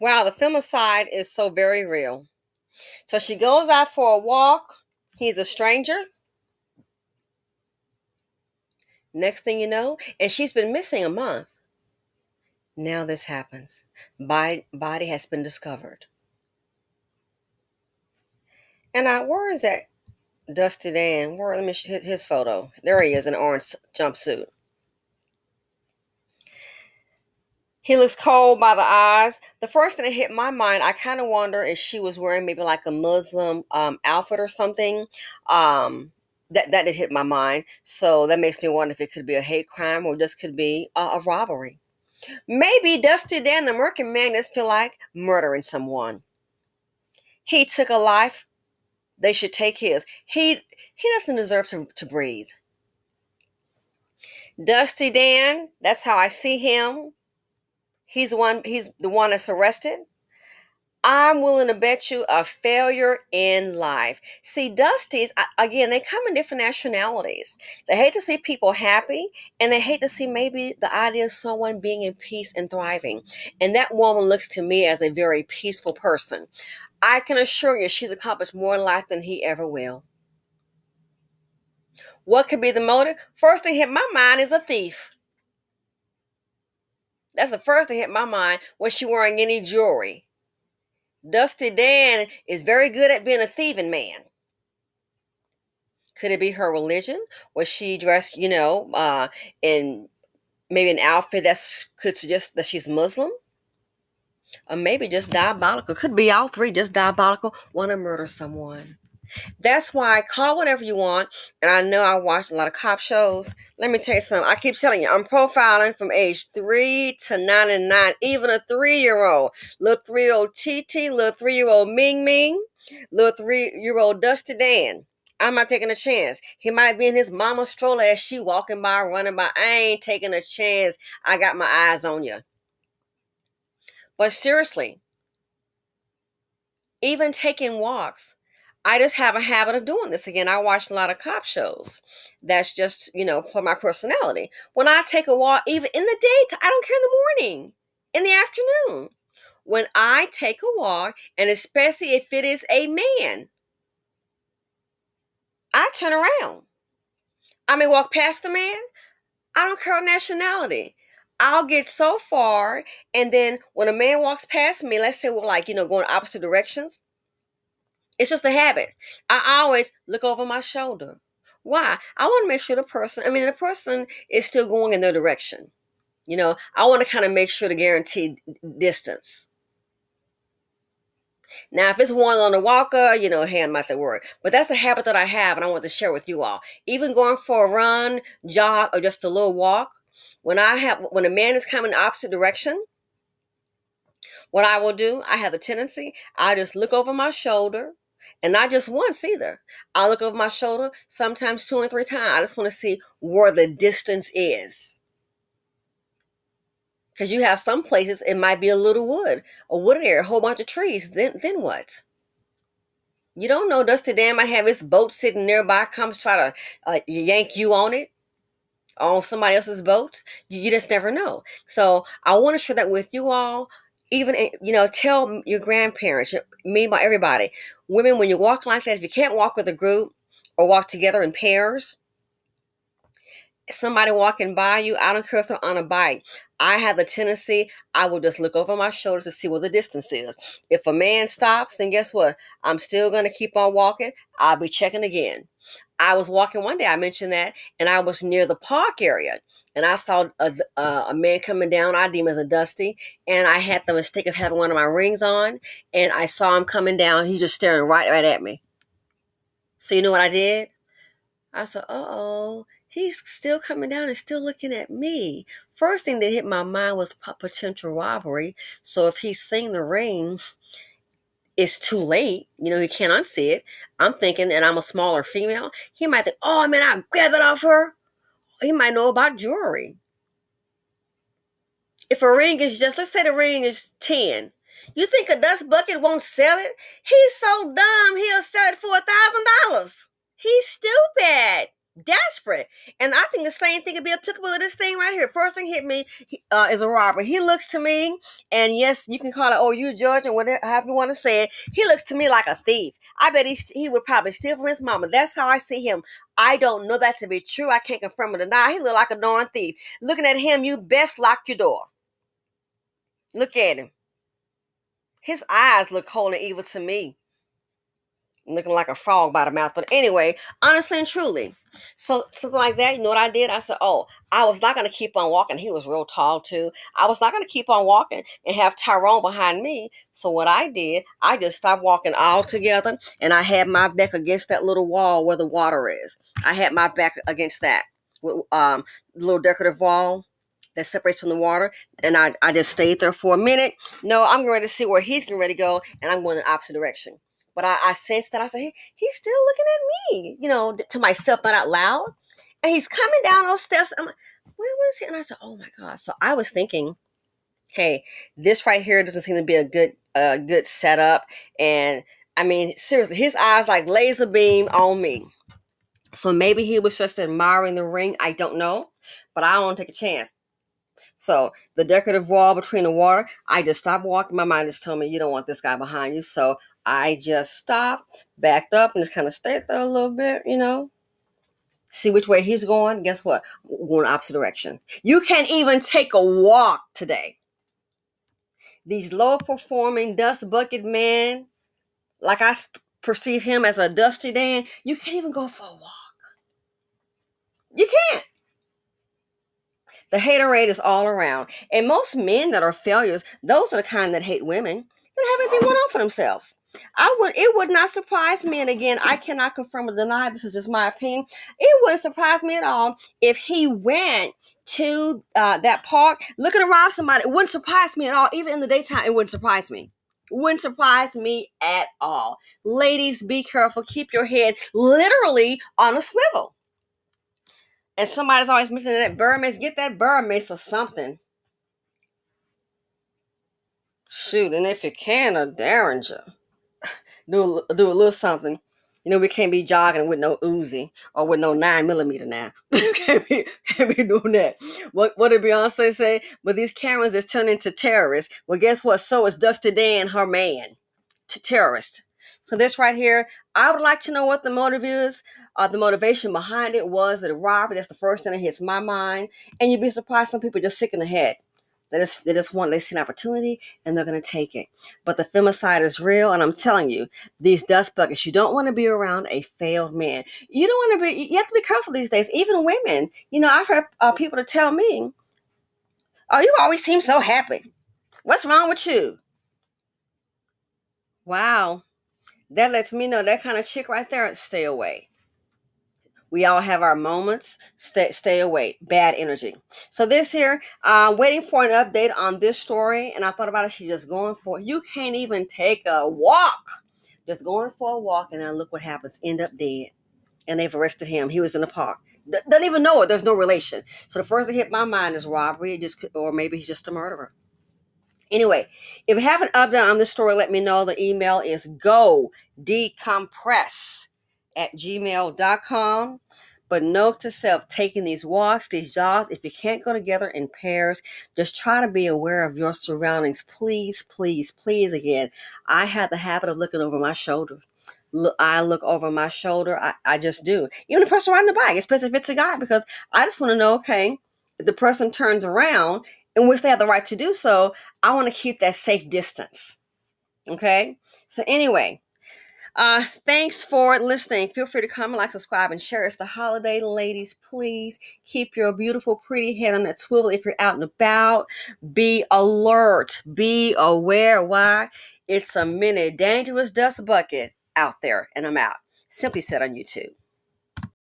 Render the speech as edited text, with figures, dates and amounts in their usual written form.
Wow, the femicide is so very real. So she goes out for a walk. He's a stranger. Next thing you know, and she's been missing a month. Now this happens. Body has been discovered. And where is that Dusty Dan? Let me his photo. There he is in an orange jumpsuit. He looks cold by the eyes. The first thing that hit my mind, I kind of wonder if she was wearing maybe like a Muslim outfit or something. That did hit my mind. So that makes me wonder if it could be a hate crime or just could be a robbery. Maybe Dusty Dan, the American man, just feel like murdering someone. He took a life. They should take his. He doesn't deserve to breathe. Dusty Dan, that's how I see him. He's the one that's arrested. I'm willing to bet you a failure in life. See, Dusties, again, they come in different nationalities. They hate to see people happy, and they hate to see maybe the idea of someone being in peace and thriving. And that woman looks to me as a very peaceful person. I can assure you she's accomplished more in life than he ever will. What could be the motive? First thing hit my mind is a thief. That's the first thing hit my mind. Was she wearing any jewelry? Dusty Dan is very good at being a thieving man. Could it be her religion? Was she dressed, in maybe an outfit that could suggest that she's Muslim? Or maybe just diabolical. Could be all three, just diabolical, want to murder someone. That's why call whatever you want. And I know I watched a lot of cop shows. Let me tell you something. I keep telling you, I'm profiling from age 3 to 99. Even a 3-year-old. Little 3-year-old TT, little 3-year-old Ming Ming, little 3-year-old Dusty Dan. I'm not taking a chance. He might be in his mama's stroller as she walking by, running by. I ain't taking a chance. I got my eyes on you. But seriously, even taking walks, I just have a habit of doing this. Again, I watch a lot of cop shows. That's just, for my personality. When I take a walk, even in the daytime, I don't care in the morning, in the afternoon. When I take a walk, and especially if it is a man, I turn around. I may walk past a man. I don't care what nationality. I'll get so far, and then when a man walks past me, let's say we're going opposite directions, it's just a habit. I always look over my shoulder. Why? I want to make sure the person is still going in their direction. I want to kind of make sure to guarantee distance. Now, if it's one on the walker, hey, I'm not that worried. But that's a habit that I have, and I want to share with you all. Even going for a run, jog, or just a little walk, when a man is coming in the opposite direction, what I will do, I have a tendency, I just look over my shoulder. And not just once either. I look over my shoulder, sometimes 2 and 3 times. I just want to see where the distance is. Because you have some places, it might be a little wood, a wooded area, a whole bunch of trees. Then what? You don't know. Dusty Dan might have his boat sitting nearby, comes try to yank you on it, on somebody else's boat. You just never know. So I want to share that with you all. Even, tell your grandparents, everybody. Women, when you walk like that, if you can't walk with a group or walk together in pairs, somebody walking by you, I don't care if they're on a bike. I have a tendency, I will just look over my shoulder to see where the distance is. If a man stops, then guess what? I'm still going to keep on walking. I'll be checking again. I was walking one day, I mentioned that, and I was near the park area. And I saw a man coming down, I deem as a Dusty, and I had the mistake of having one of my rings on, and I saw him coming down. He just staring right at me. So you know what I did? I said, uh-oh, he's still coming down and still looking at me. First thing that hit my mind was potential robbery. So if he's seen the ring, it's too late. He can't unsee it. I'm thinking, and I'm a smaller female, he might think, oh, man, I'll grab it off her. He might know about jewelry. If a ring is let's say the ring is 10. You think a dust bucket won't sell it? He's so dumb, he'll sell it for $1,000. He's stupid. Desperate. And I think the same thing could be applicable to this thing right here. First thing hit me is a robber. He looks to me, and yes, you can call it, oh, you judge, and whatever, however you want to say it. He looks to me like a thief. I bet he would probably steal from his mama. That's how I see him. I don't know that to be true. I can't confirm or deny. He look like a darn thief. Looking at him, you best lock your door. Look at him. His eyes look cold and evil to me. Looking like a frog by the mouth. But anyway, honestly and truly. So something like that, you know what I did? I said, oh, I was not going to keep on walking. He was real tall too. I was not going to keep on walking and have Tyrone behind me. So what I did, I just stopped walking altogether, and I had my back against that little wall where the water is. I had my back against that little decorative wall that separates from the water. And I just stayed there for a minute. No, I'm ready to see where he's getting ready to go, and I'm going in the opposite direction. But I sensed that. I said, hey, he's still looking at me, you know, to myself, not out loud. And he's coming down those steps. I'm like, what is he? And I said, oh my God. So I was thinking, hey, this right here doesn't seem to be a good setup. And I mean, seriously, his eyes like laser beam on me. So maybe he was just admiring the ring. I don't know. But I don't want to take a chance. So the decorative wall between the water, I just stopped walking. My mind just told me, you don't want this guy behind you. So I just stopped, backed up, and just kind of stayed there a little bit, you know. See which way he's going. Guess what? We're going the opposite direction. You can't even take a walk today. These low-performing dust bucket men, like I perceive him as a dusty Dan, you can't even go for a walk. You can't. The haterade is all around. And most men that are failures, those are the kind that hate women. They don't have anything going on for themselves. It would not surprise me, and again, I cannot confirm or deny, this is just my opinion. It wouldn't surprise me at all if he went to that park looking to rob somebody. It wouldn't surprise me at all. Even in the daytime, it wouldn't surprise me. Wouldn't surprise me at all. Ladies, be careful. Keep your head literally on a swivel. And somebody's always mentioning that bird mace. Get that bird mace or something. Shoot, and if you can, a derringer. Do a little something. You know, we can't be jogging with no Uzi or with no 9mm now. can't be doing that. What did Beyonce say? But these cameras is turning into terrorists. Well, guess what? So is Dusty Dan, her man, terrorist. So this right here, I would like to know what the motive is. The motivation behind it was that a robbery. That's the first thing that hits my mind. And you'd be surprised some people are just sick in the head. They see an opportunity and they're going to take it. But the femicide is real, and I'm telling you, these dust buckets, you don't want to be around a failed man. You have to be careful these days, even women. You know, I've heard people to tell me, oh, you always seem so happy. What's wrong with you? Wow. That lets me know that kind of chick right there, stay away. We all have our moments. Stay away. Bad energy. So this here, waiting for an update on this story. And I thought about it. She's just going for it. You can't even take a walk. Just going for a walk. And then look what happens. End up dead. And they've arrested him. He was in the park. Doesn't even know it. There's no relation. So the first that hit my mind is robbery. Or maybe he's just a murderer. Anyway, if you have an update on this story, let me know. The email is godecompress@gmail.com. But note to self, taking these walks, these jogs, if you can't go together in pairs, just try to be aware of your surroundings. Please, please, please. Again, I have the habit of looking over my shoulder. I look over my shoulder. I just do. Even the person riding the bike, especially if it's a guy, because I just want to know, okay, if the person turns around, in which they have the right to do so, I want to keep that safe distance. Okay? So anyway, thanks for listening. Feel free to comment, like, subscribe, and share. It's the holiday, ladies. Please keep your beautiful, pretty head on that swivel if you're out and about. Be alert. Be aware. Why? It's a mini dangerous dust bucket out there, and I'm out. Simply said on YouTube.